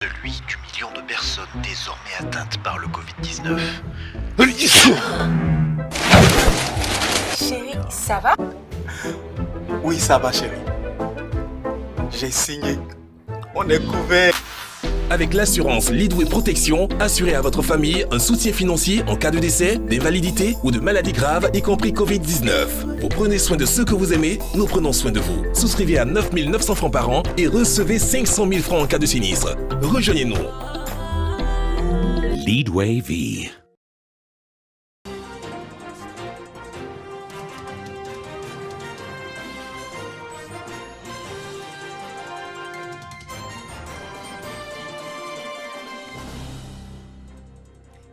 de lui du million de personnes désormais atteintes par le Covid-19. Chérie, ça va? Oui, ça va, chérie. J'ai signé. On est couvert. Avec l'assurance Leadway Protection, assurez à votre famille un soutien financier en cas de décès, d'invalidité ou de maladie grave, y compris Covid-19. Vous prenez soin de ceux que vous aimez, nous prenons soin de vous. Souscrivez à 9 900 francs par an et recevez 500 000 francs en cas de sinistre. Rejoignez-nous. Leadway Vie.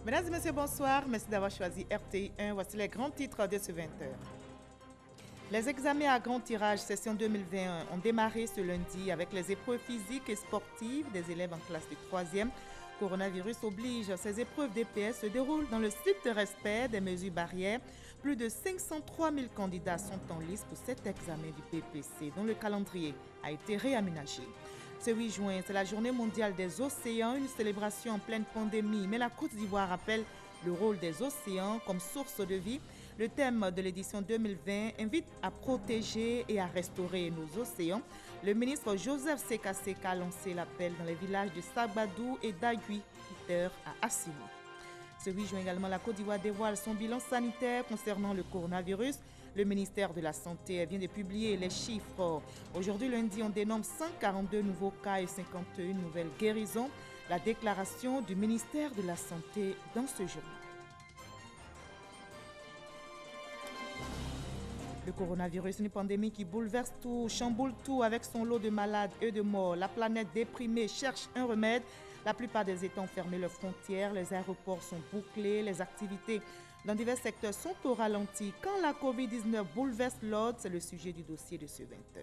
Mesdames et messieurs, bonsoir. Merci d'avoir choisi RTI 1. Voici les grands titres de ce 20h. Les examens à grand tirage session 2021 ont démarré ce lundi avec les épreuves physiques et sportives des élèves en classe de 3e. Coronavirus oblige, ces épreuves DPS se déroulent dans le strict respect des mesures barrières. Plus de 503 000 candidats sont en lice pour cet examen du PPC dont le calendrier a été réaménagé. Ce 8 juin, c'est la journée mondiale des océans, une célébration en pleine pandémie. Mais la Côte d'Ivoire rappelle le rôle des océans comme source de vie. Le thème de l'édition 2020 invite à protéger et à restaurer nos océans. Le ministre Joseph Seka Seka a lancé l'appel dans les villages de Sabadou et d'Agui, Peter à Assini. Ce 8 juin également, la Côte d'Ivoire dévoile son bilan sanitaire concernant le coronavirus. Le ministère de la Santé vient de publier les chiffres. Aujourd'hui, lundi, on dénombre 142 nouveaux cas et 51 nouvelles guérisons. La déclaration du ministère de la Santé dans ce journal. Le coronavirus, une pandémie qui bouleverse tout, chamboule tout avec son lot de malades et de morts. La planète déprimée cherche un remède. La plupart des États ont fermé leurs frontières, les aéroports sont bouclés, les activités dans divers secteurs sont au ralenti. Quand la Covid-19 bouleverse l'ordre, c'est le sujet du dossier de ce 20h.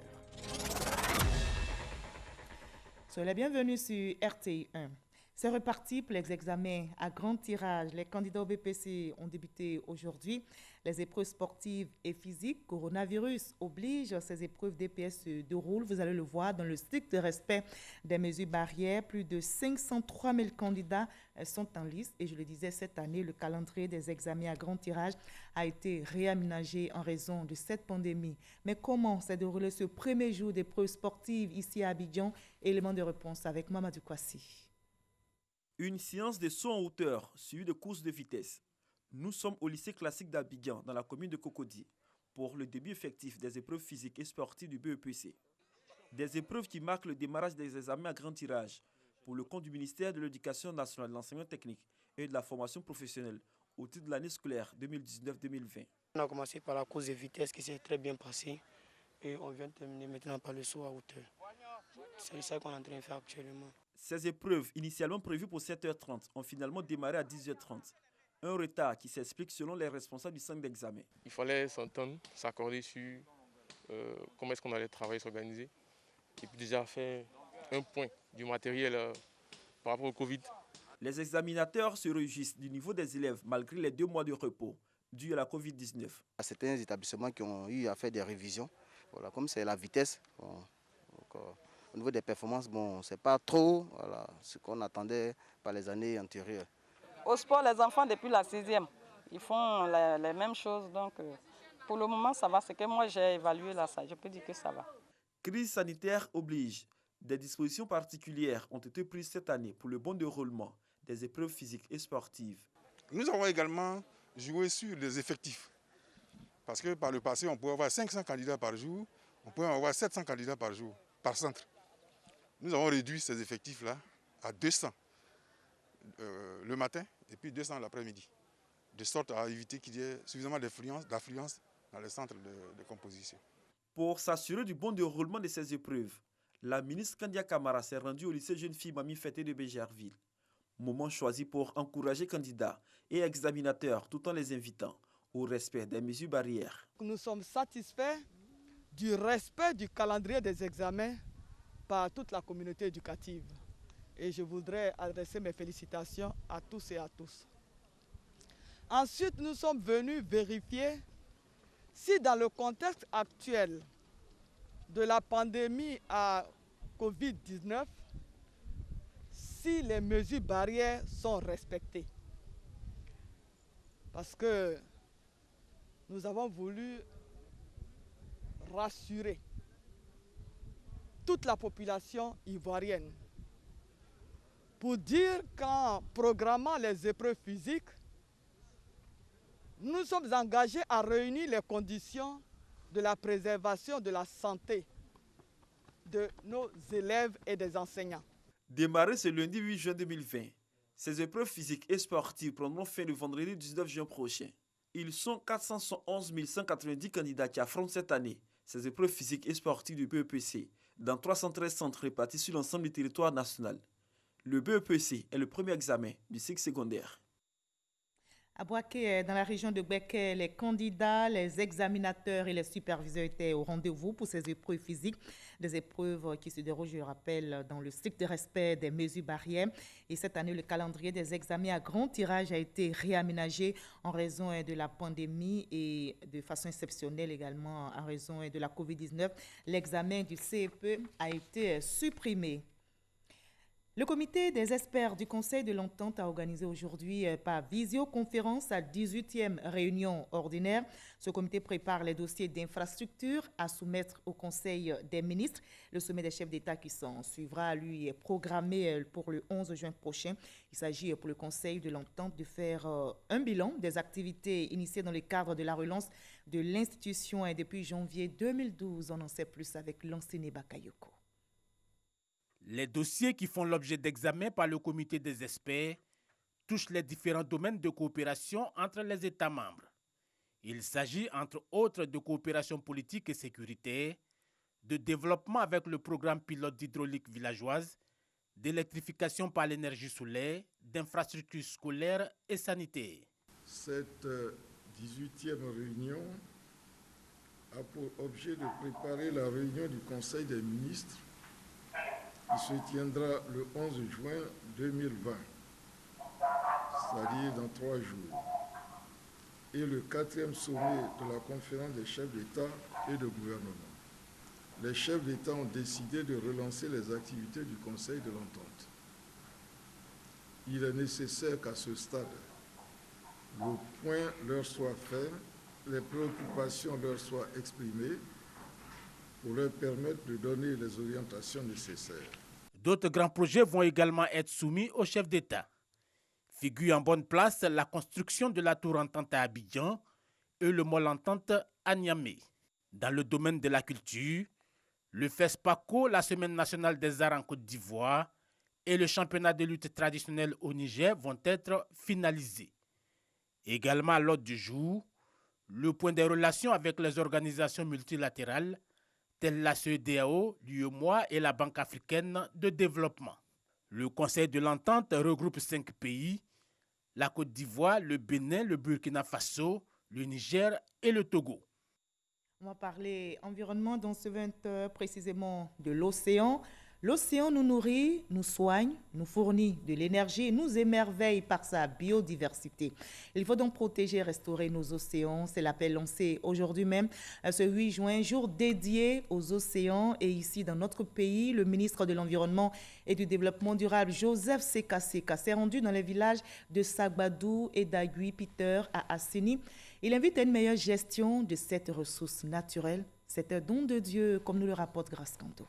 Soyez les bienvenus sur RTI 1. C'est reparti pour les examens à grand tirage. Les candidats au BPC ont débuté aujourd'hui. Les épreuves sportives et physiques, coronavirus oblige, ces épreuves DPS se déroulent, vous allez le voir, dans le strict respect des mesures barrières. Plus de 503 000 candidats sont en liste. Et je le disais, cette année, le calendrier des examens à grand tirage a été réaménagé en raison de cette pandémie. Mais comment s'est déroulé ce premier jour d'épreuves sportives ici à Abidjan? Élément de réponse avec Mamadou Kwasi. Une séance de saut en hauteur suivie de courses de vitesse. Nous sommes au lycée classique d'Abidjan, dans la commune de Cocody, pour le début effectif des épreuves physiques et sportives du BEPC. Des épreuves qui marquent le démarrage des examens à grand tirage pour le compte du ministère de l'Éducation nationale, de l'enseignement technique et de la formation professionnelle au titre de l'année scolaire 2019-2020. On a commencé par la course de vitesse qui s'est très bien passée et on vient de terminer maintenant par le saut à hauteur. C'est ça qu'on est en train de faire actuellement. Ces épreuves, initialement prévues pour 7h30, ont finalement démarré à 10h30. Un retard qui s'explique selon les responsables du centre d'examen. Il fallait s'entendre, s'accorder sur comment est-ce qu'on allait travailler, s'organiser. Et puis déjà faire un point du matériel par rapport au Covid. Les examinateurs se réjouissent du niveau des élèves malgré les 2 mois de repos dû à la Covid-19. Certains établissements qui ont eu à faire des révisions, voilà, comme c'est la vitesse. Au niveau des performances, ce n'est pas trop ce qu'on attendait par les années antérieures. Au sport, les enfants depuis la 6e, ils font les mêmes choses. Donc, pour le moment, ça va. Ce que moi, j'ai évalué là, ça, je peux dire que ça va. Crise sanitaire oblige. Des dispositions particulières ont été prises cette année pour le bon déroulement des épreuves physiques et sportives. Nous avons également joué sur les effectifs. Parce que par le passé, on pouvait avoir 500 candidats par jour, on pouvait avoir 700 candidats par jour, par centre. Nous avons réduit ces effectifs-là à 200 le matin et puis 200 l'après-midi, de sorte à éviter qu'il y ait suffisamment d'affluence dans les centres de composition. Pour s'assurer du bon déroulement de ces épreuves, la ministre Kandia Kamara s'est rendue au lycée jeune fille Mamie Fété de Bégerville. Moment choisi pour encourager candidats et examinateurs tout en les invitant au respect des mesures barrières. Nous sommes satisfaits du respect du calendrier des examens par toute la communauté éducative. Et je voudrais adresser mes félicitations à tous et à tous. Ensuite, nous sommes venus vérifier si dans le contexte actuel de la pandémie à Covid-19, si les mesures barrières sont respectées. Parce que nous avons voulu rassurer toute la population ivoirienne pour dire qu'en programmant les épreuves physiques, nous sommes engagés à réunir les conditions de la préservation de la santé de nos élèves et des enseignants. Démarré ce lundi 8 juin 2020, ces épreuves physiques et sportives prendront fin le vendredi 19 juin prochain. Ils sont 411 190 candidats qui affrontent cette année ces épreuves physiques et sportives du BEPC dans 313 centres répartis sur l'ensemble du territoire national. Le BEPC est le premier examen du cycle secondaire. À Boaké, dans la région de Boaké, les candidats, les examinateurs et les superviseurs étaient au rendez-vous pour ces épreuves physiques, des épreuves qui se déroulent, je rappelle, dans le strict respect des mesures barrières. Et cette année, le calendrier des examens à grand tirage a été réaménagé en raison de la pandémie et de façon exceptionnelle également en raison de la COVID-19. L'examen du CEP a été supprimé. Le comité des experts du Conseil de l'Entente a organisé aujourd'hui par visioconférence sa 18e réunion ordinaire. Ce comité prépare les dossiers d'infrastructure à soumettre au Conseil des ministres. Le sommet des chefs d'État qui s'en suivra, lui, est programmé pour le 11 juin prochain. Il s'agit pour le Conseil de l'Entente de faire un bilan des activités initiées dans le cadre de la relance de l'institution depuis janvier 2012. On en sait plus avec Lansine Bakayoko. Les dossiers qui font l'objet d'examen par le comité des experts touchent les différents domaines de coopération entre les États membres. Il s'agit entre autres de coopération politique et sécuritaire, de développement avec le programme pilote d'hydraulique villageoise, d'électrification par l'énergie solaire, d'infrastructures scolaires et sanitaires. Cette 18e réunion a pour objet de préparer la réunion du Conseil des ministres qui se tiendra le 11 juin 2020, c'est-à-dire dans 3 jours, et le 4e sommet de la conférence des chefs d'État et de gouvernement. Les chefs d'État ont décidé de relancer les activités du Conseil de l'Entente. Il est nécessaire qu'à ce stade, le point leur soit fait, les préoccupations leur soient exprimées pour leur permettre de donner les orientations nécessaires. D'autres grands projets vont également être soumis aux chefs d'État. Figure en bonne place la construction de la tour entente à Abidjan et le mall entente à Niamey. Dans le domaine de la culture, le FESPACO, la Semaine nationale des arts en Côte d'Ivoire, et le championnat de lutte traditionnelle au Niger vont être finalisés. Également à l'ordre du jour, le point des relations avec les organisations multilatérales telles la CEDEAO, l'UEMOA et la Banque africaine de développement. Le Conseil de l'Entente regroupe 5 pays, la Côte d'Ivoire, le Bénin, le Burkina Faso, le Niger et le Togo. On va parler environnement dans ce 20 heures, précisément de l'océan. L'océan nous nourrit, nous soigne, nous fournit de l'énergie et nous émerveille par sa biodiversité. Il faut donc protéger et restaurer nos océans. C'est l'appel lancé aujourd'hui même, ce 8 juin, jour dédié aux océans. Et ici, dans notre pays, le ministre de l'Environnement et du Développement durable, Joseph Seka Seka, s'est rendu dans les villages de Sagbadou et d'Agui-Peter à Assini. Il invite à une meilleure gestion de cette ressource naturelle. C'est un don de Dieu, comme nous le rapporte Grace Kanto.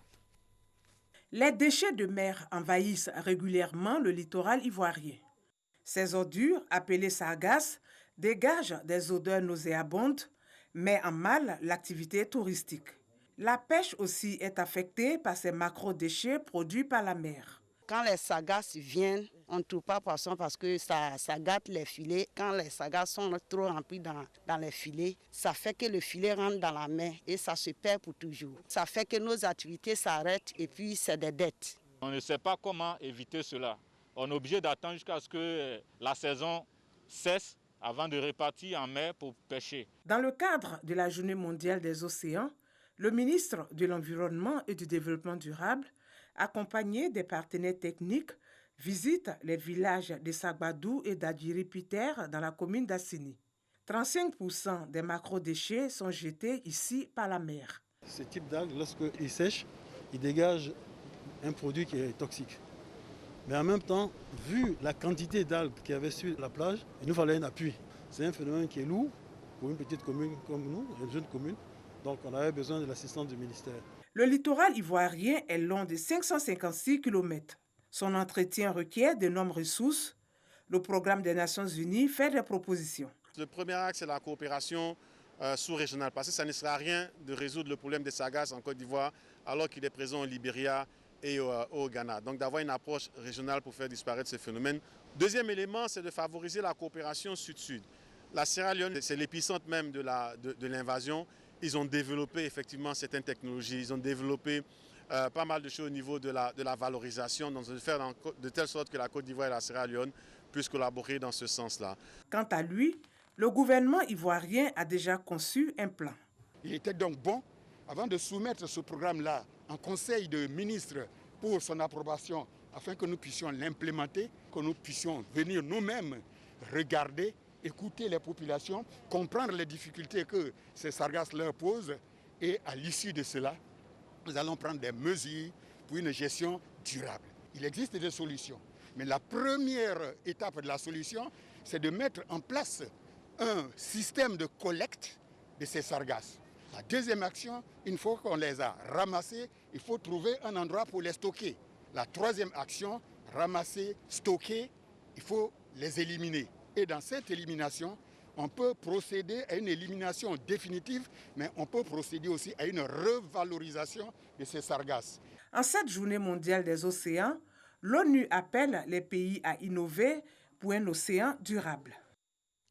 Les déchets de mer envahissent régulièrement le littoral ivoirien. Ces ordures, appelées sargasses, dégagent des odeurs nauséabondes, met en mal l'activité touristique. La pêche aussi est affectée par ces macro-déchets produits par la mer. Quand les sargasses viennent, on ne trouve pas poisson parce que ça gâte les filets. Quand les sargasses sont trop remplis dans les filets, ça fait que le filet rentre dans la mer et ça se perd pour toujours. Ça fait que nos activités s'arrêtent et puis c'est des dettes. On ne sait pas comment éviter cela. On est obligé d'attendre jusqu'à ce que la saison cesse avant de repartir en mer pour pêcher. Dans le cadre de la Journée mondiale des océans, le ministre de l'Environnement et du Développement durable, accompagné des partenaires techniques, visite les villages de Sagbadou et d'Adjiri-Piter dans la commune d'Assini. 35% des macro-déchets sont jetés ici par la mer. Ce type d'algues, lorsqu'il sèche, il dégage un produit qui est toxique. Mais en même temps, vu la quantité d'algues qu'il y avait sur la plage, il nous fallait un appui. C'est un phénomène qui est lourd pour une petite commune comme nous, une jeune commune. Donc on avait besoin de l'assistance du ministère. Le littoral ivoirien est long de 556 km. Son entretien requiert d'énormes ressources. Le programme des Nations Unies fait des propositions. Le premier axe, c'est la coopération sous-régionale, parce que ça ne sert à rien de résoudre le problème des sargasses en Côte d'Ivoire alors qu'il est présent au Libéria et au Ghana. Donc d'avoir une approche régionale pour faire disparaître ces phénomènes. Deuxième élément, c'est de favoriser la coopération sud-sud. La Sierra Leone, c'est l'épicentre même de l'invasion. Ils ont développé effectivement certaines technologies, ils ont développé pas mal de choses au niveau de la valorisation, donc de faire de telle sorte que la Côte d'Ivoire et la Sierra Leone puissent collaborer dans ce sens-là. Quant à lui, le gouvernement ivoirien a déjà conçu un plan. Il était donc bon, avant de soumettre ce programme-là en Conseil de ministres pour son approbation, afin que nous puissions l'implémenter, que nous puissions venir nous-mêmes regarder, écouter les populations, comprendre les difficultés que ces sargasses leur posent, et à l'issue de cela, nous allons prendre des mesures pour une gestion durable. Il existe des solutions, mais la première étape de la solution, c'est de mettre en place un système de collecte de ces sargasses. La deuxième action, une fois qu'on les a ramassés, il faut trouver un endroit pour les stocker. La troisième action, ramasser, stocker, il faut les éliminer. Et dans cette élimination, on peut procéder à une élimination définitive, mais on peut procéder aussi à une revalorisation de ces sargasses. En cette journée mondiale des océans, l'ONU appelle les pays à innover pour un océan durable.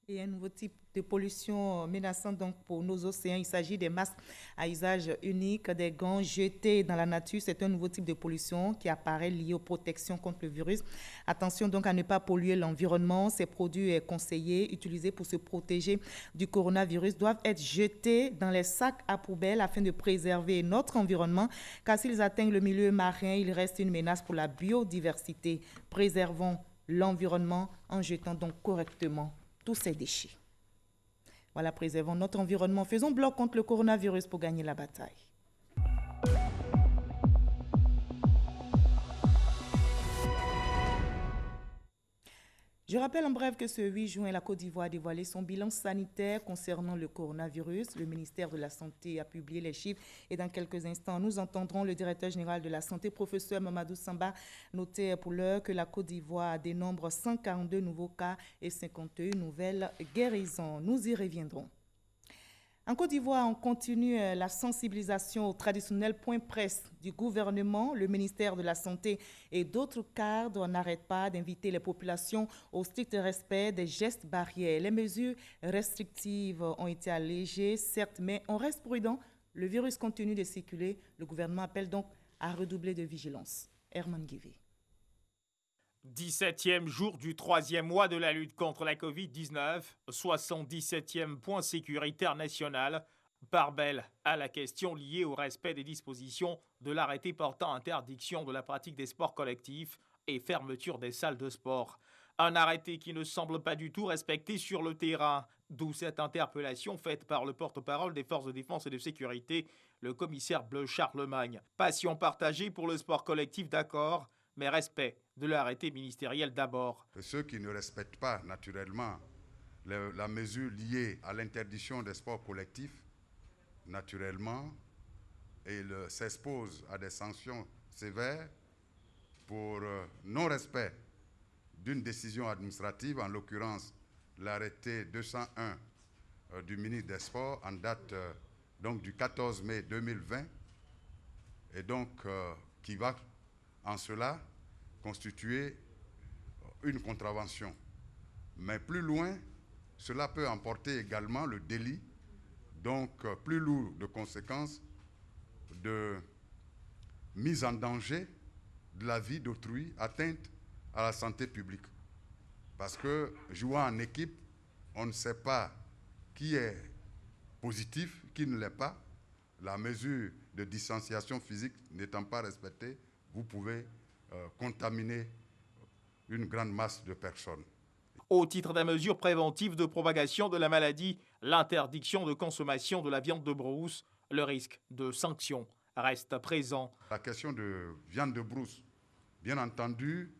Et un nouveau type de pollution menaçant donc pour nos océans. Il s'agit des masques à usage unique, des gants jetés dans la nature. C'est un nouveau type de pollution qui apparaît lié aux protections contre le virus. Attention donc à ne pas polluer l'environnement. Ces produits conseillés, utilisés pour se protéger du coronavirus, doivent être jetés dans les sacs à poubelle afin de préserver notre environnement. Car s'ils atteignent le milieu marin, il reste une menace pour la biodiversité. Préservons l'environnement en jetant donc correctement tous ces déchets. Voilà, préservons notre environnement. Faisons bloc contre le coronavirus pour gagner la bataille. Je rappelle en bref que ce 8 juin, la Côte d'Ivoire a dévoilé son bilan sanitaire concernant le coronavirus. Le ministère de la Santé a publié les chiffres et dans quelques instants, nous entendrons le directeur général de la Santé, professeur Mamadou Samba, noter pour l'heure que la Côte d'Ivoire dénombre 142 nouveaux cas et 51 nouvelles guérisons. Nous y reviendrons. En Côte d'Ivoire, on continue la sensibilisation au traditionnel point presse du gouvernement. Le ministère de la Santé et d'autres cadres n'arrêtent pas d'inviter les populations au strict respect des gestes barrières. Les mesures restrictives ont été allégées, certes, mais on reste prudent. Le virus continue de circuler. Le gouvernement appelle donc à redoubler de vigilance. Herman Guivé. 17e jour du 3e mois de la lutte contre la Covid-19, 77e point sécuritaire national, part belle à la question liée au respect des dispositions de l'arrêté portant interdiction de la pratique des sports collectifs et fermeture des salles de sport. Un arrêté qui ne semble pas du tout respecté sur le terrain, d'où cette interpellation faite par le porte-parole des forces de défense et de sécurité, le commissaire Bleu Charlemagne. Passion partagée pour le sport collectif, d'accord, mais respect de l'arrêté ministériel d'abord. Ceux qui ne respectent pas naturellement la mesure liée à l'interdiction des sports collectifs, naturellement, ils s'exposent à des sanctions sévères pour non-respect d'une décision administrative, en l'occurrence l'arrêté 201 du ministre des Sports en date donc du 14 mai 2020, et donc qui va en cela constituer une contravention. Mais plus loin, cela peut emporter également le délit, donc plus lourd de conséquences, de mise en danger de la vie d'autrui, atteinte à la santé publique. Parce que jouant en équipe, on ne sait pas qui est positif, qui ne l'est pas. La mesure de distanciation physique n'étant pas respectée, vous pouvez contaminer une grande masse de personnes. Au titre des mesures préventives de propagation de la maladie, l'interdiction de consommation de la viande de brousse, le risque de sanction reste présent. La question de viande de brousse, bien entendu,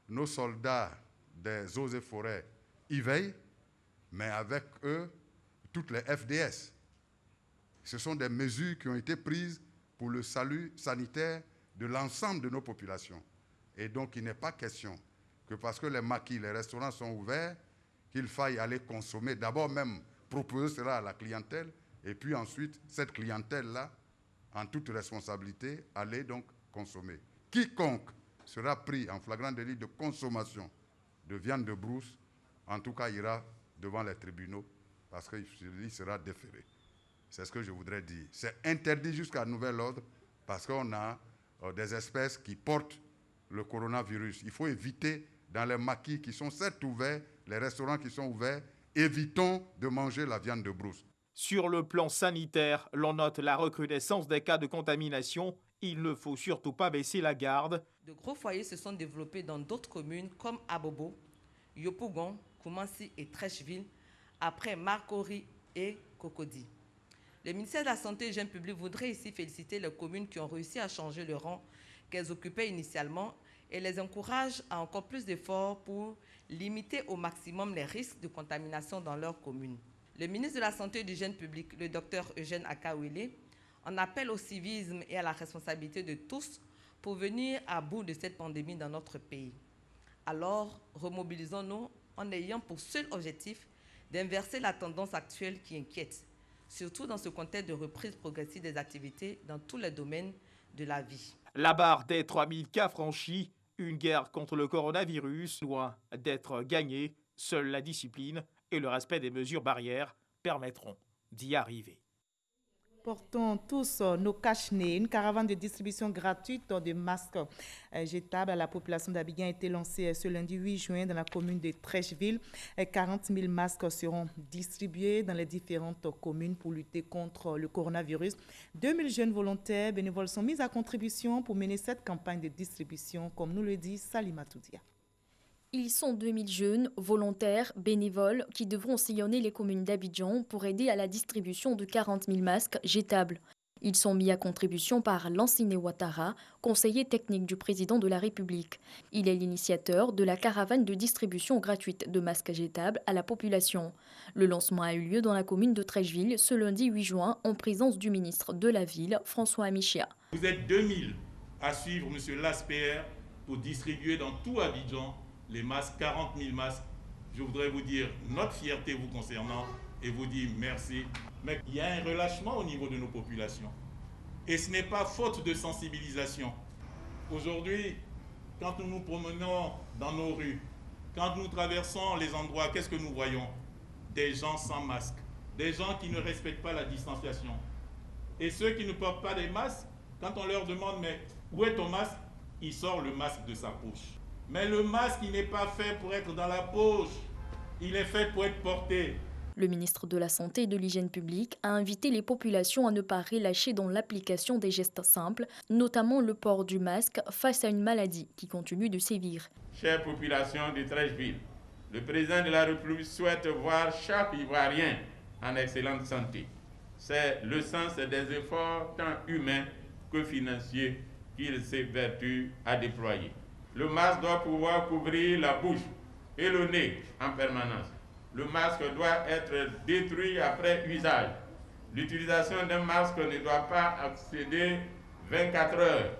nos soldats des eaux et forêts y veillent, mais avec eux, toutes les FDS. Ce sont des mesures qui ont été prises pour le salut sanitaire de l'ensemble de nos populations. Et donc, il n'est pas question que parce que les maquis, les restaurants sont ouverts, qu'il faille aller consommer. D'abord même, proposer cela à la clientèle, et puis ensuite, cette clientèle-là, en toute responsabilité, aller donc consommer. Quiconque sera pris en flagrant délit de consommation de viande de brousse, en tout cas, ira devant les tribunaux, parce qu'il sera déféré. C'est ce que je voudrais dire. C'est interdit jusqu'à nouvel ordre, parce qu'on a des espèces qui portent le coronavirus. Il faut éviter, dans les maquis qui sont certes ouverts, les restaurants qui sont ouverts, évitons de manger la viande de brousse. Sur le plan sanitaire, l'on note la recrudescence des cas de contamination. Il ne faut surtout pas baisser la garde. De gros foyers se sont développés dans d'autres communes comme Abobo, Yopougon, Koumansi et Trècheville, après Marcory et Cocody. Le ministère de la Santé et du Jeune Public voudrait ici féliciter les communes qui ont réussi à changer le rang qu'elles occupaient initialement et les encourage à encore plus d'efforts pour limiter au maximum les risques de contamination dans leur commune. Le ministre de la Santé et du Jeune Public, le Dr Eugène Akawele, en appelle au civisme et à la responsabilité de tous pour venir à bout de cette pandémie dans notre pays. Alors, remobilisons-nous en ayant pour seul objectif d'inverser la tendance actuelle qui inquiète, surtout dans ce contexte de reprise progressive des activités dans tous les domaines de la vie. La barre des 3000 cas franchis, une guerre contre le coronavirus, loin d'être gagnée, seule la discipline et le respect des mesures barrières permettront d'y arriver. Portons tous nos cache-nez. Une caravane de distribution gratuite de masques jetables à la population d'Abidjan a été lancée ce lundi 8 juin dans la commune de Trècheville. 40 000 masques seront distribués dans les différentes communes pour lutter contre le coronavirus. 2000 jeunes volontaires bénévoles sont mis à contribution pour mener cette campagne de distribution, comme nous le dit Salima Toudia. Ils sont 2000 jeunes, volontaires, bénévoles, qui devront sillonner les communes d'Abidjan pour aider à la distribution de 40 000 masques jetables. Ils sont mis à contribution par Lansine Ouattara, conseiller technique du président de la République. Il est l'initiateur de la caravane de distribution gratuite de masques jetables à la population. Le lancement a eu lieu dans la commune de Trècheville ce lundi 8 juin en présence du ministre de la Ville, François Amichia. Vous êtes 2000 à suivre M. Lasper pour distribuer dans tout Abidjan les masques, 40 000 masques. Je voudrais vous dire notre fierté vous concernant et vous dire merci. Mais il y a un relâchement au niveau de nos populations. Et ce n'est pas faute de sensibilisation. Aujourd'hui, quand nous nous promenons dans nos rues, quand nous traversons les endroits, qu'est-ce que nous voyons? Des gens sans masque, des gens qui ne respectent pas la distanciation. Et ceux qui ne portent pas des masques, quand on leur demande « mais où est ton masque ?», il sort le masque de sa poche. Mais le masque, il n'est pas fait pour être dans la poche, il est fait pour être porté. Le ministre de la Santé et de l'Hygiène publique a invité les populations à ne pas relâcher dans l'application des gestes simples, notamment le port du masque face à une maladie qui continue de sévir. Chère population de Trècheville, le président de la République souhaite voir chaque Ivoirien en excellente santé. C'est le sens des efforts tant humains que financiers qu'il s'évertue à déployer. Le masque doit pouvoir couvrir la bouche et le nez en permanence. Le masque doit être détruit après usage. L'utilisation d'un masque ne doit pas excéder 24 heures.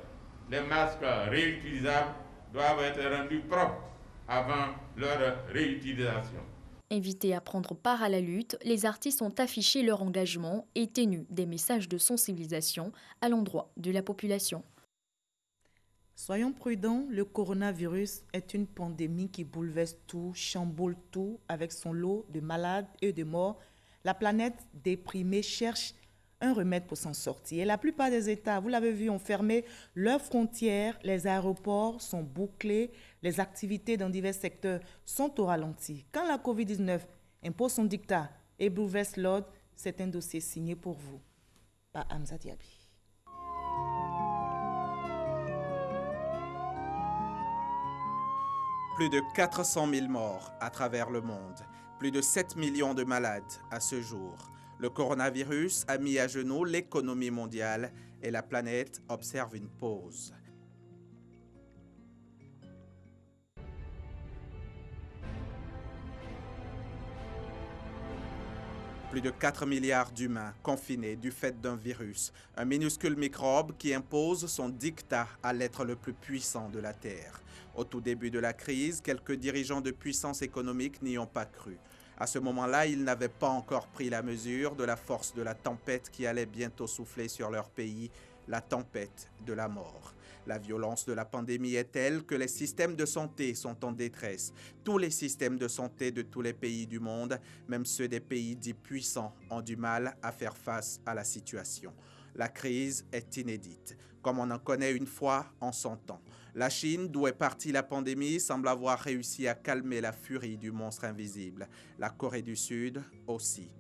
Les masques réutilisables doivent être rendus propres avant leur réutilisation. Invités à prendre part à la lutte, les artistes ont affiché leur engagement et tenu des messages de sensibilisation à l'endroit de la population. Soyons prudents, le coronavirus est une pandémie qui bouleverse tout, chamboule tout avec son lot de malades et de morts. La planète déprimée cherche un remède pour s'en sortir. Et la plupart des États, vous l'avez vu, ont fermé leurs frontières, les aéroports sont bouclés, les activités dans divers secteurs sont au ralenti. Quand la COVID-19 impose son dictat et bouleverse l'ordre, c'est un dossier signé pour vous par Hamza Diaby. Plus de 400 000 morts à travers le monde, plus de 7 millions de malades à ce jour. Le coronavirus a mis à genoux l'économie mondiale et la planète observe une pause. Plus de 4 milliards d'humains confinés du fait d'un virus, un minuscule microbe qui impose son diktat à l'être le plus puissant de la Terre. Au tout début de la crise, quelques dirigeants de puissance économique n'y ont pas cru. À ce moment-là, ils n'avaient pas encore pris la mesure de la force de la tempête qui allait bientôt souffler sur leur pays, la tempête de la mort. La violence de la pandémie est telle que les systèmes de santé sont en détresse. Tous les systèmes de santé de tous les pays du monde, même ceux des pays dits puissants, ont du mal à faire face à la situation. La crise est inédite, comme on en connaît une fois en 100 ans. La Chine, d'où est partie la pandémie, semble avoir réussi à calmer la furie du monstre invisible. La Corée du Sud aussi.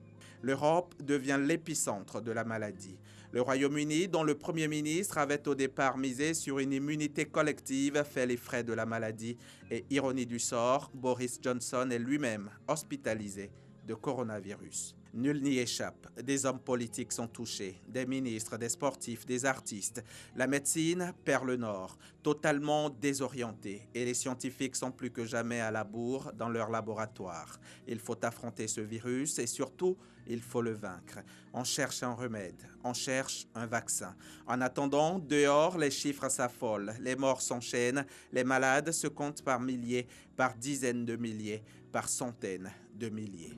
L'Europe devient l'épicentre de la maladie. Le Royaume-Uni, dont le Premier ministre avait au départ misé sur une immunité collective, fait les frais de la maladie. Et ironie du sort, Boris Johnson est lui-même hospitalisé de coronavirus. Nul n'y échappe. Des hommes politiques sont touchés, des ministres, des sportifs, des artistes. La médecine perd le nord, totalement désorientée, et les scientifiques sont plus que jamais à la bourre dans leur laboratoire. Il faut affronter ce virus et surtout, il faut le vaincre. On cherche un remède, on cherche un vaccin. En attendant, dehors, les chiffres s'affolent, les morts s'enchaînent, les malades se comptent par milliers, par dizaines de milliers, par centaines de milliers.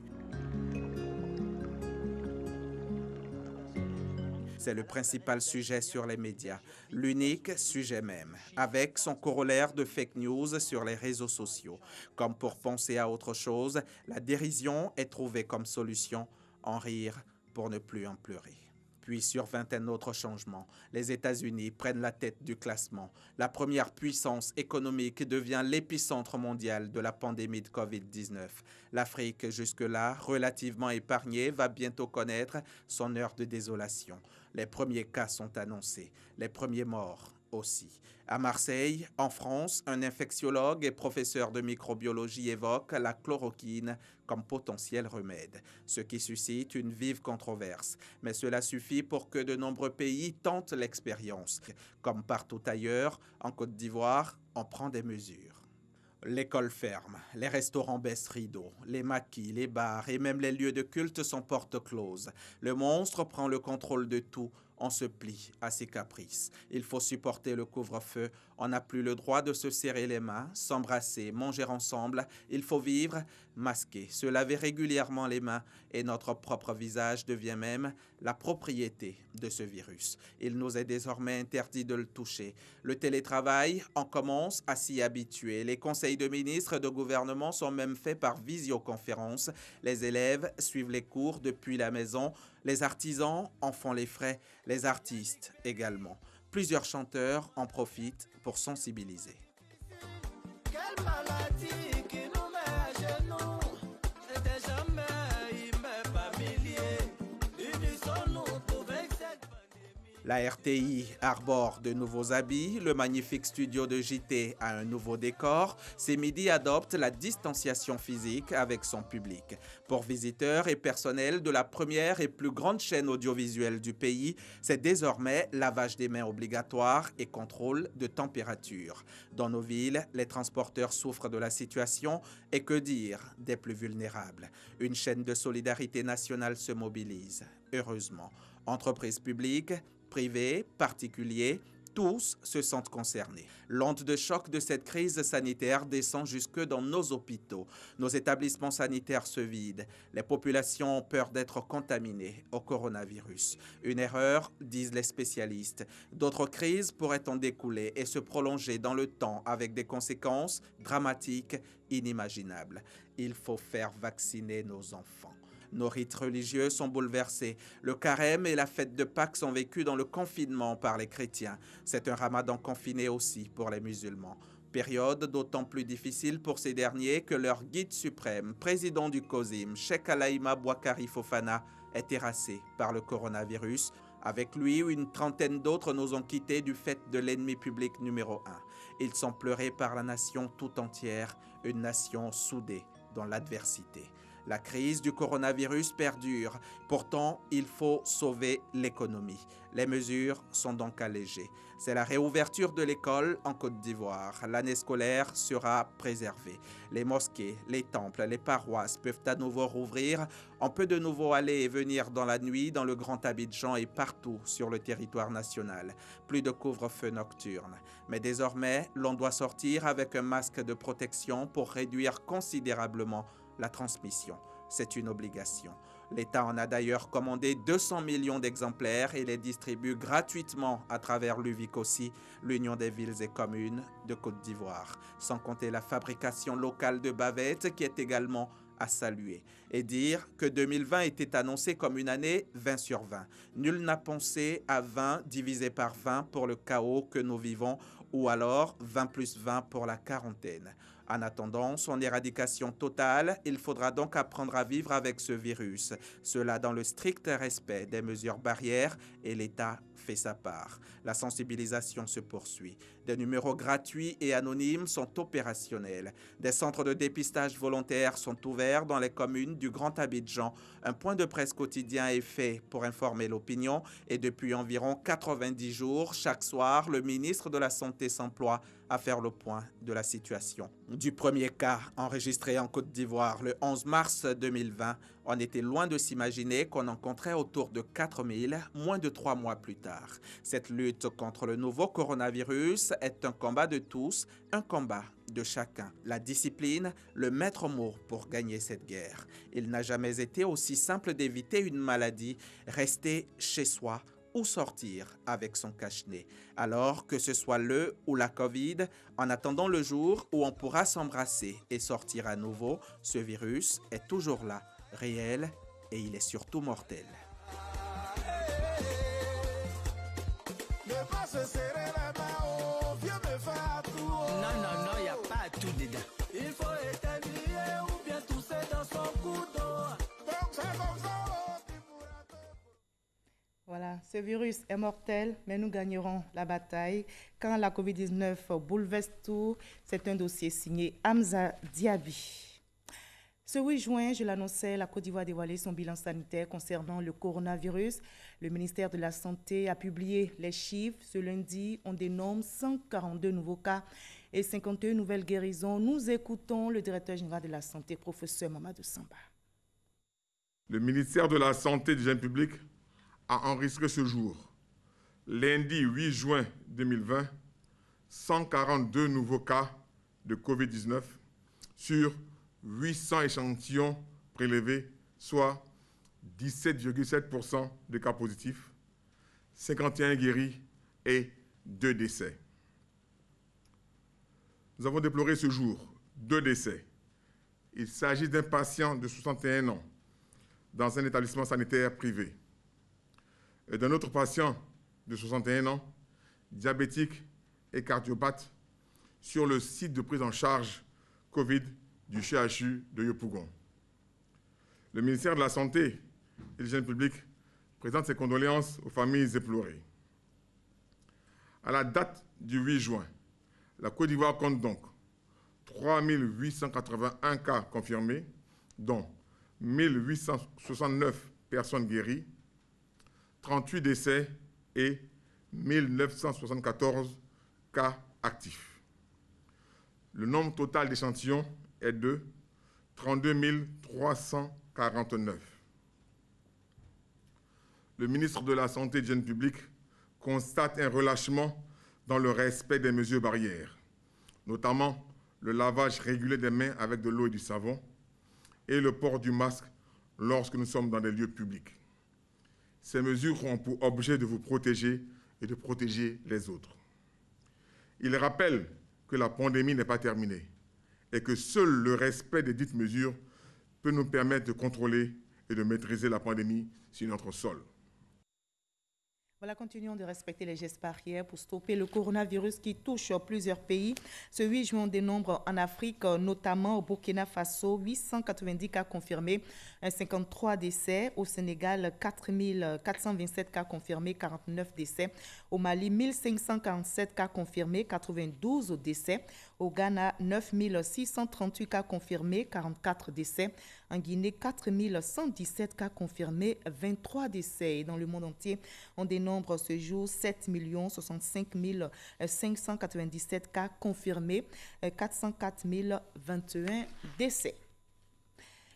C'est le principal sujet sur les médias, l'unique sujet même, avec son corollaire de fake news sur les réseaux sociaux. Comme pour penser à autre chose, la dérision est trouvée comme solution, en rire pour ne plus en pleurer. Puis survint un autre changement. Les États-Unis prennent la tête du classement. La première puissance économique devient l'épicentre mondial de la pandémie de Covid-19. L'Afrique, jusque-là relativement épargnée, va bientôt connaître son heure de désolation. Les premiers cas sont annoncés, les premiers morts aussi. À Marseille, en France, un infectiologue et professeur de microbiologie évoque la chloroquine comme potentiel remède, ce qui suscite une vive controverse. Mais cela suffit pour que de nombreux pays tentent l'expérience. Comme partout ailleurs, en Côte d'Ivoire, on prend des mesures. L'école ferme, les restaurants baissent rideaux, les maquis, les bars et même les lieux de culte sont portes closes. Le monstre prend le contrôle de tout. On se plie à ses caprices. Il faut supporter le couvre-feu. On n'a plus le droit de se serrer les mains, s'embrasser, manger ensemble. Il faut vivre masqué, se laver régulièrement les mains et notre propre visage devient même la propriété de ce virus. Il nous est désormais interdit de le toucher. Le télétravail, on commence à s'y habituer. Les conseils de ministres et de gouvernement sont même faits par visioconférence. Les élèves suivent les cours depuis la maison. Les artisans en font les frais, les artistes également. Plusieurs chanteurs en profitent pour sensibiliser. Quelle maladie qui nous met à genoux, c'était jamais familier. Unissons-nous pour vaincre cette pandémie. La RTI arbore de nouveaux habits, le magnifique studio de JT a un nouveau décor. C'est Midi adopte la distanciation physique avec son public. Pour visiteurs et personnel de la première et plus grande chaîne audiovisuelle du pays, c'est désormais lavage des mains obligatoire et contrôle de température. Dans nos villes, les transporteurs souffrent de la situation et que dire des plus vulnérables. Une chaîne de solidarité nationale se mobilise. Heureusement, entreprises publiques, privés, particuliers, tous se sentent concernés. L'onde de choc de cette crise sanitaire descend jusque dans nos hôpitaux. Nos établissements sanitaires se vident. Les populations ont peur d'être contaminées au coronavirus. Une erreur, disent les spécialistes. D'autres crises pourraient en découler et se prolonger dans le temps avec des conséquences dramatiques, inimaginables. Il faut faire vacciner nos enfants. Nos rites religieux sont bouleversés. Le carême et la fête de Pâques sont vécus dans le confinement par les chrétiens. C'est un ramadan confiné aussi pour les musulmans. Période d'autant plus difficile pour ces derniers que leur guide suprême, président du COSIM, Cheikh Alaïma Bouakari Fofana, est terrassé par le coronavirus. Avec lui, une trentaine d'autres nous ont quittés du fait de l'ennemi public numéro 1. Ils sont pleurés par la nation tout entière, une nation soudée dans l'adversité. La crise du coronavirus perdure. Pourtant, il faut sauver l'économie. Les mesures sont donc allégées. C'est la réouverture de l'école en Côte d'Ivoire. L'année scolaire sera préservée. Les mosquées, les temples, les paroisses peuvent à nouveau rouvrir. On peut de nouveau aller et venir dans la nuit dans le Grand Abidjan et partout sur le territoire national. Plus de couvre-feu nocturne. Mais désormais, l'on doit sortir avec un masque de protection pour réduire considérablement la transmission. C'est une obligation. L'État en a d'ailleurs commandé 200 millions d'exemplaires et les distribue gratuitement à travers l'UVICOSI, l'Union des villes et communes de Côte d'Ivoire. Sans compter la fabrication locale de bavettes qui est également à saluer. Et dire que 2020 était annoncé comme une année 20 sur 20. Nul n'a pensé à 20 divisé par 20 pour le chaos que nous vivons ou alors 20 plus 20 pour la quarantaine. En attendant son éradication totale, il faudra donc apprendre à vivre avec ce virus. Cela dans le strict respect des mesures barrières et l'État fait sa part. La sensibilisation se poursuit. Des numéros gratuits et anonymes sont opérationnels. Des centres de dépistage volontaires sont ouverts dans les communes du Grand Abidjan. Un point de presse quotidien est fait pour informer l'opinion et depuis environ 90 jours, chaque soir, le ministre de la Santé s'emploie à faire le point de la situation. Du premier cas enregistré en Côte d'Ivoire le 11 mars 2020, on était loin de s'imaginer qu'on en compterait autour de 4000, moins de 3 mois plus tard. Cette lutte contre le nouveau coronavirus est un combat de tous, un combat de chacun. La discipline, le maître mot pour gagner cette guerre. Il n'a jamais été aussi simple d'éviter une maladie, rester chez soi ou sortir avec son cache-nez. Alors que ce soit le ou la Covid, en attendant le jour où on pourra s'embrasser et sortir à nouveau, ce virus est toujours là, réel et il est surtout mortel. Ne pas se serrer les mains, oh, vieux me faire tout. Non, il n'y a pas tout dedans. Il faut éternuer ou bien tousser dans son couteau. Donc c'est comme ça, oh, tu pourras te... Voilà, ce virus est mortel, mais nous gagnerons la bataille. Quand la COVID-19 bouleverse tout, c'est un dossier signé Hamza Diaby. Ce 8 juin, je l'annonçais, la Côte d'Ivoire a dévoilé son bilan sanitaire concernant le coronavirus. Le ministère de la Santé a publié les chiffres. Ce lundi, on dénombre 142 nouveaux cas et 51 nouvelles guérisons. Nous écoutons le directeur général de la Santé, professeur Mamadou Samba. Le ministère de la Santé et du Jeune public a enregistré ce jour, lundi 8 juin 2020, 142 nouveaux cas de COVID-19 sur 800 échantillons prélevés, soit 17,7% de cas positifs, 51 guéris et 2 décès. Nous avons déploré ce jour 2 décès. Il s'agit d'un patient de 61 ans dans un établissement sanitaire privé et d'un autre patient de 61 ans, diabétique et cardiopathe, sur le site de prise en charge COVID du CHU de Yopougon. Le ministère de la Santé et du Jeune public présente ses condoléances aux familles éplorées. À la date du 8 juin, la Côte d'Ivoire compte donc 3 881 cas confirmés, dont 1 869 personnes guéries, 38 décès et 1 974 cas actifs. Le nombre total d'échantillons est de 32 349. Le ministre de la Santé et du Jeune public constate un relâchement dans le respect des mesures barrières, notamment le lavage régulier des mains avec de l'eau et du savon et le port du masque lorsque nous sommes dans des lieux publics. Ces mesures ont pour objet de vous protéger et de protéger les autres. Il rappelle que la pandémie n'est pas terminée et que seul le respect des dites mesures peut nous permettre de contrôler et de maîtriser la pandémie sur notre sol. Voilà, continuons de respecter les gestes barrières pour stopper le coronavirus qui touche plusieurs pays. Ce 8 juin, on dénombre en Afrique, notamment au Burkina Faso, 890 cas confirmés, 53 décès. Au Sénégal, 427 cas confirmés, 49 décès. Au Mali, 1547 cas confirmés, 92 décès. Au Ghana, 9 638 cas confirmés, 44 décès. En Guinée, 4 117 cas confirmés, 23 décès. Et dans le monde entier, on dénombre ce jour 7 65 597 cas confirmés, 404 021 décès.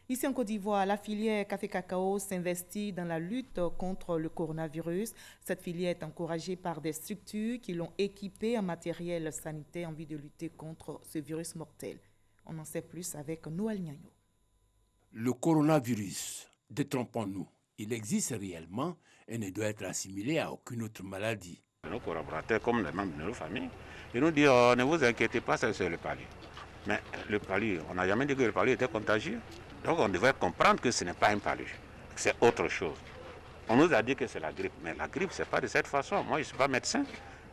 Ici en Côte d'Ivoire, la filière café-cacao s'investit dans la lutte contre le coronavirus. Cette filière est encouragée par des structures qui l'ont équipée en matériel sanitaire en vue de lutter contre ce virus mortel. On en sait plus avec Noël Niagno. Le coronavirus, détrompons-nous, il existe réellement et ne doit être assimilé à aucune autre maladie. Nos collaborateurs, comme les membres de nos familles, ils nous disent oh, ne vous inquiétez pas, c'est le palu. Mais le palu, on n'a jamais dit que le palu était contagieux. Donc on devrait comprendre que ce n'est pas un palu, c'est autre chose. On nous a dit que c'est la grippe, mais la grippe, ce n'est pas de cette façon. Moi, je ne suis pas médecin,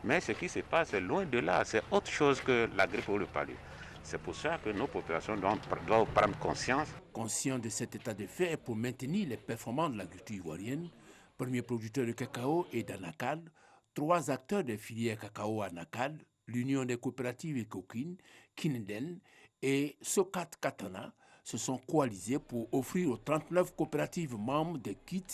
mais ce qui se passe, c'est loin de là. C'est autre chose que la grippe ou le palu. C'est pour ça que nos populations doivent prendre conscience. Conscient de cet état de fait et pour maintenir les performances de l'agriculture ivoirienne, premier producteur de cacao est d'Anakad, 3 acteurs des filières cacao Anakad, l'Union des coopératives et coquines, Kineden et Sokat Katana, se sont coalisés pour offrir aux 39 coopératives membres des kits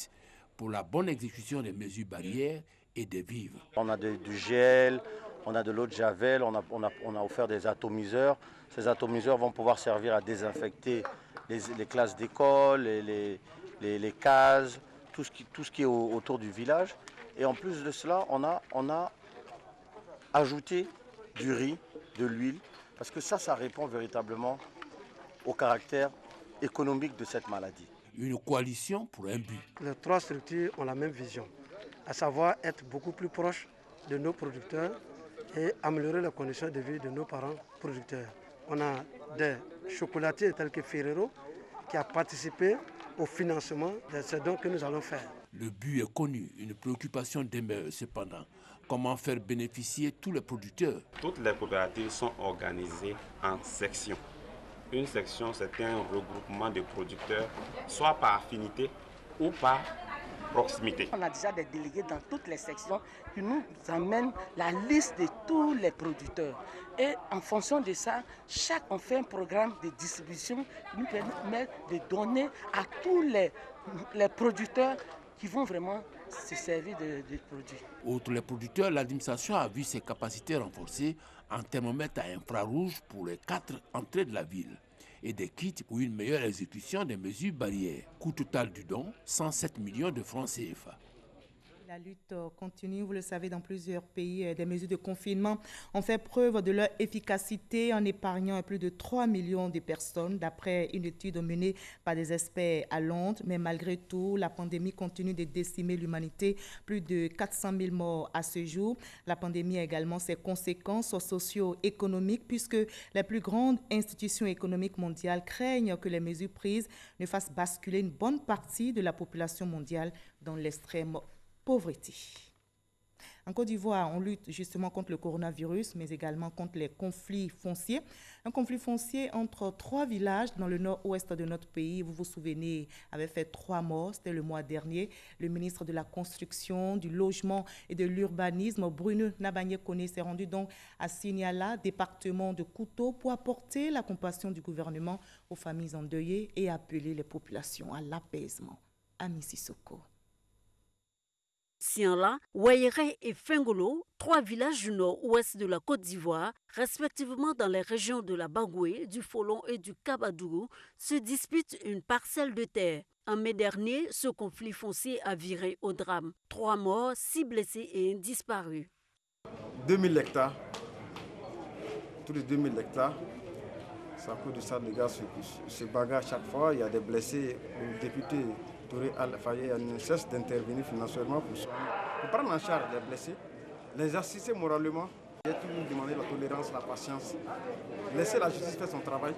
pour la bonne exécution des mesures barrières et des vivres. On a du gel, on a de l'eau de javel, on a offert des atomiseurs. Ces atomiseurs vont pouvoir servir à désinfecter les classes d'école, les cases, tout ce qui est autour du village. Et en plus de cela, on a ajouté du riz, de l'huile, parce que ça répond véritablement au caractère économique de cette maladie. Une coalition pour un but. Les 3 structures ont la même vision, à savoir être beaucoup plus proches de nos producteurs et améliorer les conditions de vie de nos parents producteurs. On a des chocolatiers tels que Ferrero qui a participé au financement de ce don que nous allons faire. Le but est connu, une préoccupation demeure cependant. Comment faire bénéficier tous les producteurs? Toutes les coopératives sont organisées en sections. Une section, c'est un regroupement de producteurs, soit par affinité ou par proximité. On a déjà des délégués dans toutes les sections qui nous amènent la liste de tous les producteurs. Et en fonction de ça, on fait un programme de distribution qui nous permet de donner à tous les producteurs qui vont vraiment se servir de produits. Outre les producteurs, l'administration a vu ses capacités renforcées en thermomètre à infrarouge pour les 4 entrées de la ville et des kits pour une meilleure exécution des mesures barrières. Coût total du don, 107 millions de francs CFA. La lutte continue, vous le savez, dans plusieurs pays. Des mesures de confinement ont fait preuve de leur efficacité en épargnant plus de 3 millions de personnes, d'après une étude menée par des experts à Londres. Mais malgré tout, la pandémie continue de décimer l'humanité. Plus de 400 000 morts à ce jour. La pandémie a également ses conséquences socio-économiques puisque les plus grandes institutions économiques mondiales craignent que les mesures prises ne fassent basculer une bonne partie de la population mondiale dans l'extrême pauvreté. En Côte d'Ivoire, on lutte justement contre le coronavirus, mais également contre les conflits fonciers. Un conflit foncier entre 3 villages dans le nord-ouest de notre pays, vous vous souvenez, avait fait 3 morts, c'était le mois dernier. Le ministre de la Construction, du Logement et de l'Urbanisme, Bruno Nabagné-Koné, s'est rendu donc à Signala, département de Kouto, pour apporter la compassion du gouvernement aux familles endeuillées et appeler les populations à l'apaisement. Ami Sissoko. Sianla, Wayere et Fengolo, 3 villages du nord-ouest de la Côte d'Ivoire, respectivement dans les régions de la Bagoué, du Folon et du Kabadougou, se disputent une parcelle de terre. En mai dernier, ce conflit foncier a viré au drame. 3 morts, 6 blessés et 1 disparu. 2000 hectares, tous les 2000 hectares, c'est à cause de ça, les gars se bagarrent chaque fois, il y a des blessés, le député Touré Al-Faye ne cesse d'intervenir financièrement pour prendre en charge les blessés, les assister moralement et toujours demander la tolérance, la patience, laisser la justice faire son travail.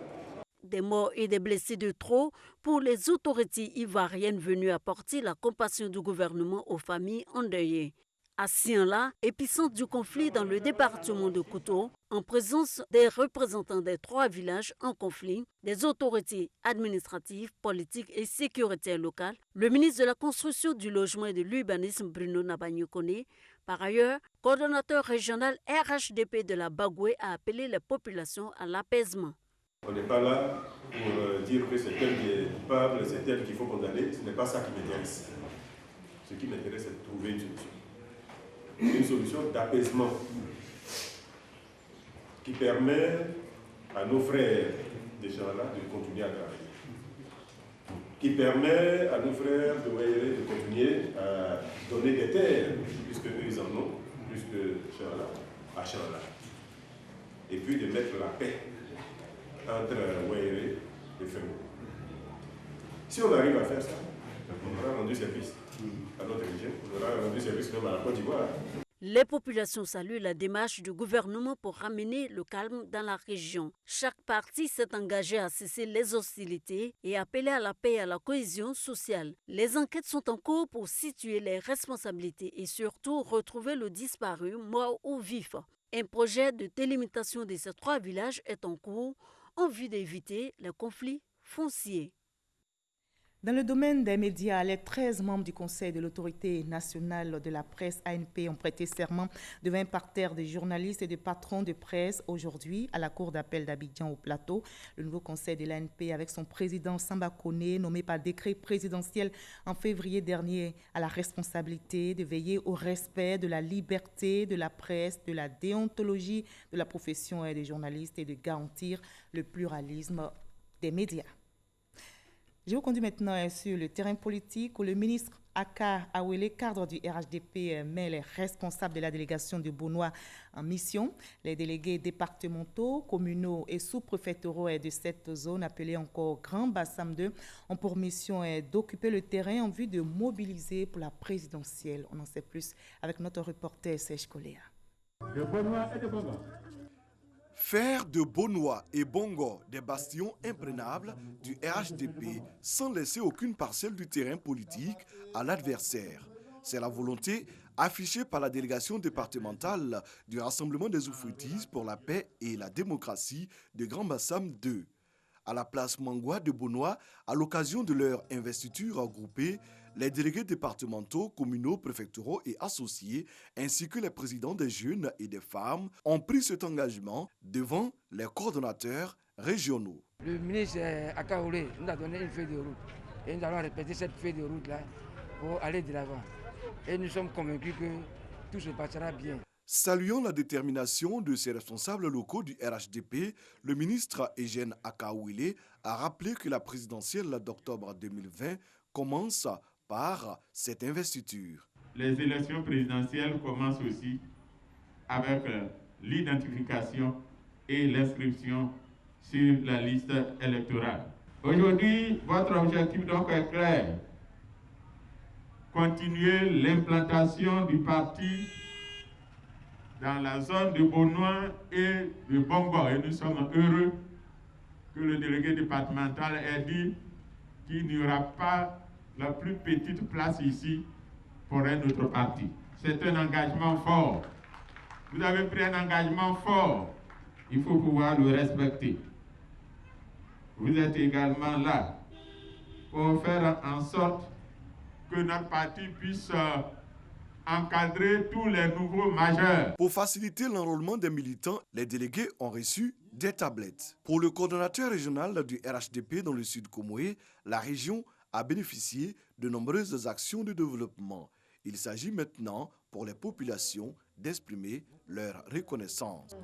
Des morts et des blessés de trop pour les autorités ivoiriennes venues apporter la compassion du gouvernement aux familles endeuillées. À Sianla, épicentre du conflit dans le département de Kouto, en présence des représentants des 3 villages en conflit, des autorités administratives, politiques et sécuritaires locales, le ministre de la Construction, du Logement et de l'Urbanisme, Bruno Nabagné-Koné, Par ailleurs, le coordonnateur régional RHDP de la Bagoué a appelé les populations à l'apaisement. On n'est pas là pour dire que c'est tel qui est coupable, c'est tel qu'il faut condamner. Ce n'est pas ça qui m'intéresse. Ce qui m'intéresse, c'est de trouver une solution. Une solution d'apaisement qui permet à nos frères des gens là de continuer à travailler. Qui permet à nos frères de Wayere de continuer à donner des terres, puisque eux ils en ont, plus que Charla, à Charla. Et puis de mettre la paix entre Wayere et Femo. Si on arrive à faire ça, on aura rendu service à notre région, on aura rendu service même à la Côte d'Ivoire. Les populations saluent la démarche du gouvernement pour ramener le calme dans la région. Chaque parti s'est engagé à cesser les hostilités et appeler à la paix et à la cohésion sociale. Les enquêtes sont en cours pour situer les responsabilités et surtout retrouver le disparu, mort ou vif. Un projet de délimitation de ces 3 villages est en cours en vue d'éviter les conflits fonciers. Dans le domaine des médias, les 13 membres du Conseil de l'autorité nationale de la presse ANP ont prêté serment devant un parterre de journalistes et de patrons de presse aujourd'hui à la cour d'appel d'Abidjan au Plateau. Le nouveau conseil de l'ANP, avec son président Samba Koné, nommé par décret présidentiel en février dernier, a la responsabilité de veiller au respect de la liberté de la presse, de la déontologie de la profession des journalistes et de garantir le pluralisme des médias. Je vous conduis maintenant sur le terrain politique où le ministre Aka Awele, cadre du RHDP, met les responsables de la délégation de Bonois en mission. Les délégués départementaux, communaux et sous-préfectoraux de cette zone, appelée encore Grand Bassam 2, ont pour mission d'occuper le terrain en vue de mobiliser pour la présidentielle. On en sait plus avec notre reporter Serge Koléa. De Bonois et de Bongo. Faire de Bonois et Bongo des bastions imprenables du RHDP sans laisser aucune parcelle du terrain politique à l'adversaire. C'est la volonté affichée par la délégation départementale du Rassemblement des Oufoutis pour la paix et la démocratie de Grand Bassam 2. À la place Mangwa de Bonois, à l'occasion de leur investiture regroupée, les délégués départementaux, communaux, préfectoraux et associés, ainsi que les présidents des jeunes et des femmes, ont pris cet engagement devant les coordonnateurs régionaux. Le ministre Akaoulé nous a donné une feuille de route et nous allons répéter cette feuille de route-là pour aller de l'avant. Et nous sommes convaincus que tout se passera bien. Saluant la détermination de ses responsables locaux du RHDP, le ministre Eugène Akaouilé a rappelé que la présidentielle d'octobre 2020 commence par cette investiture. Les élections présidentielles commencent aussi avec l'identification et l'inscription sur la liste électorale. Aujourd'hui, votre objectif donc est clair. Continuer l'implantation du parti dans la zone de Bonois et de Bongo. Et nous sommes heureux que le délégué départemental ait dit qu'il n'y aura pas la plus petite place ici pour un autre parti. C'est un engagement fort. Vous avez pris un engagement fort. Il faut pouvoir le respecter. Vous êtes également là pour faire en sorte que notre parti puisse encadrer tous les nouveaux majeurs. Pour faciliter l'enrôlement des militants, les délégués ont reçu des tablettes. Pour le coordonnateur régional du RHDP dans le sud Comoé, la région a bénéficié de nombreuses actions de développement. Il s'agit maintenant pour les populations d'exprimer leur reconnaissance.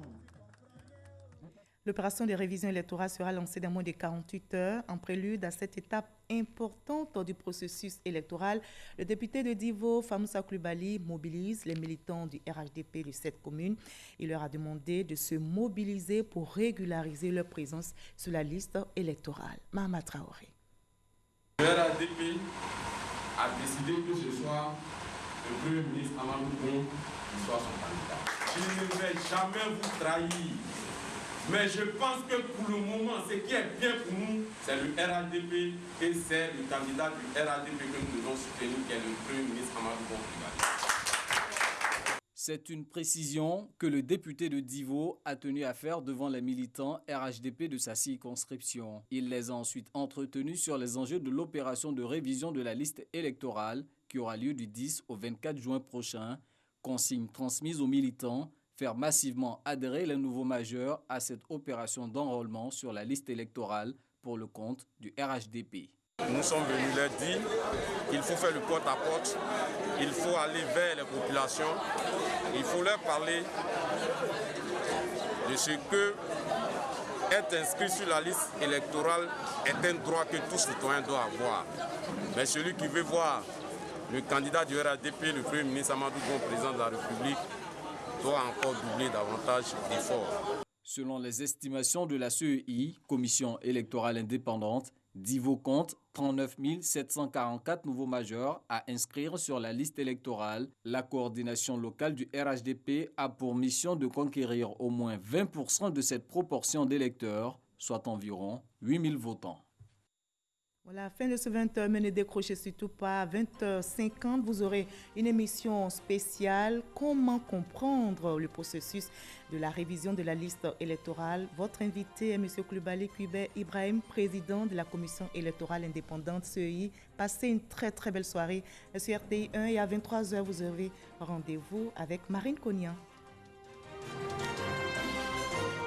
L'opération de révision électorale sera lancée dans moins de 48 heures. En prélude à cette étape importante du processus électoral, le député de Divo, Famoussa Koulibaly, mobilise les militants du RHDP de cette commune. Il leur a demandé de se mobiliser pour régulariser leur présence sur la liste électorale. Mahama Traoré. Le RHDP a décidé que ce soit le Premier ministre Amadou Bon qui soit son candidat. Je ne vais jamais vous trahir. Mais je pense que pour le moment, ce qui est bien pour nous, c'est le RHDP et c'est le candidat du RHDP que nous devons soutenir, qui est le Premier ministre Amadou Bon Koulibaly. C'est une précision que le député de Divo a tenu à faire devant les militants RHDP de sa circonscription. Il les a ensuite entretenus sur les enjeux de l'opération de révision de la liste électorale qui aura lieu du 10 au 24 juin prochain, Consigne transmise aux militants, faire massivement adhérer les nouveaux majeurs à cette opération d'enrôlement sur la liste électorale pour le compte du RHDP. Nous sommes venus leur dire qu'il faut faire le porte-à-porte, il faut aller vers les populations, il faut leur parler de ce que être inscrit sur la liste électorale est un droit que tout citoyen doit avoir. Mais celui qui veut voir le candidat du RHDP, le Premier ministre Amadou Bon, président de la République, doit encore doubler davantage d'efforts. Selon les estimations de la CEI, Commission électorale indépendante, Divo compte 39 744 nouveaux majeurs à inscrire sur la liste électorale. La coordination locale du RHDP a pour mission de conquérir au moins 20% de cette proportion d'électeurs, soit environ 8000 votants. Voilà, fin de ce 20h, mais ne décrochez surtout pas. À 20h50, vous aurez une émission spéciale. Comment comprendre le processus de la révision de la liste électorale? Votre invité est M. Coulibaly Cuiber Ibrahim, président de la Commission électorale indépendante CEI. Passez une très très belle soirée sur RTI 1 et à 23h, vous aurez rendez-vous avec Marine Cognan.